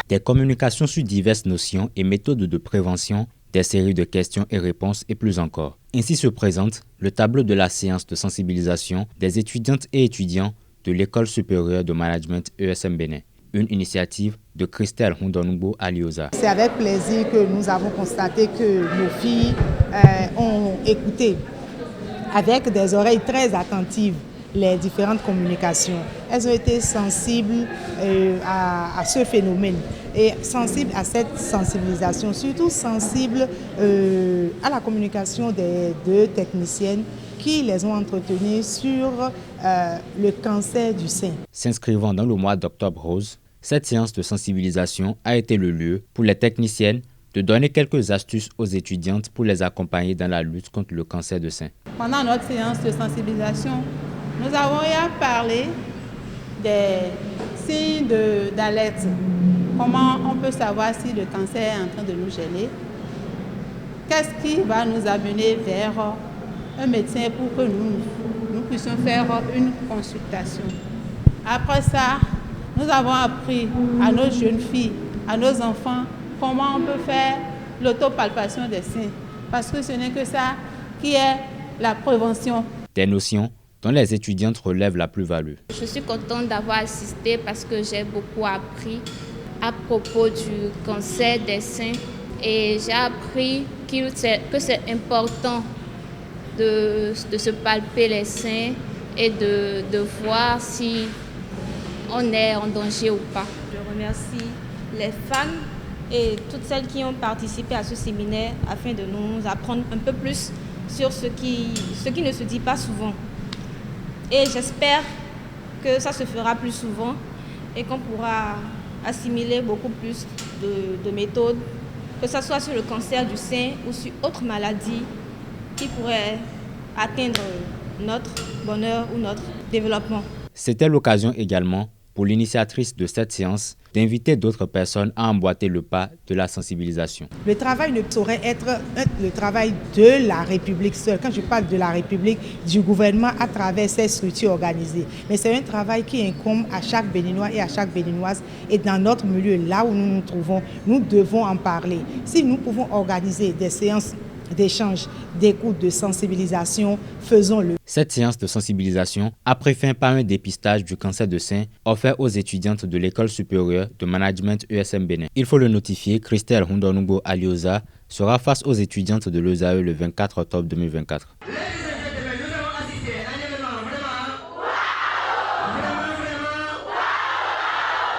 des communications sur diverses notions et méthodes de prévention, des séries de questions et réponses et plus encore. Ainsi se présente le tableau de la séance de sensibilisation des étudiantes et étudiants de l'École supérieure de management ESM Bénin, une initiative de Christelle Hundonugbo Alioza. C'est avec plaisir que nous avons constaté que nos filles ont écouté avec des oreilles très attentives les différentes communications. Elles ont été sensibles à ce phénomène et sensibles à cette sensibilisation, surtout sensibles à la communication des deux techniciennes qui les ont entretenues sur le cancer du sein. S'inscrivant dans le mois d'octobre rose, cette séance de sensibilisation a été le lieu pour les techniciennes de donner quelques astuces aux étudiantes pour les accompagner dans la lutte contre le cancer de sein. Pendant notre séance de sensibilisation, nous avons eu à parler des signes d'alerte. Comment on peut savoir si le cancer est en train de nous gêner? Qu'est-ce qui va nous amener vers un médecin pour que nous puissions faire une consultation? Après ça, nous avons appris à nos jeunes filles, à nos enfants, comment on peut faire l'autopalpation des seins. Parce que ce n'est que ça qui est la prévention. Des notions dont les étudiantes relèvent la plus-value. Je suis contente d'avoir assisté parce que j'ai beaucoup appris à propos du cancer des seins et j'ai appris que c'est important de se palper les seins et de voir si on est en danger ou pas. Je remercie les femmes et toutes celles qui ont participé à ce séminaire afin de nous apprendre un peu plus sur ce qui ne se dit pas souvent. Et j'espère que ça se fera plus souvent et qu'on pourra assimiler beaucoup plus de méthodes, que ce soit sur le cancer du sein ou sur autres maladies qui pourraient atteindre notre bonheur ou notre développement. C'était l'occasion également pour l'initiatrice de cette séance d'inviter d'autres personnes à emboîter le pas de la sensibilisation. Le travail ne saurait être le travail de la République seule. Quand je parle de la République, du gouvernement à travers ces structures organisées. Mais c'est un travail qui incombe à chaque Béninois et à chaque Béninoise. Et dans notre milieu, là où nous nous trouvons, nous devons en parler. Si nous pouvons organiser des séances d'échange, d'écoute, de sensibilisation, faisons-le. Cette séance de sensibilisation a pris fin par un dépistage du cancer de sein offert aux étudiantes de l'École supérieure de management ESM Bénin. Il faut le notifier, Christelle Hundonugbo Alioza sera face aux étudiantes de l'ESAE le 24 octobre 2024.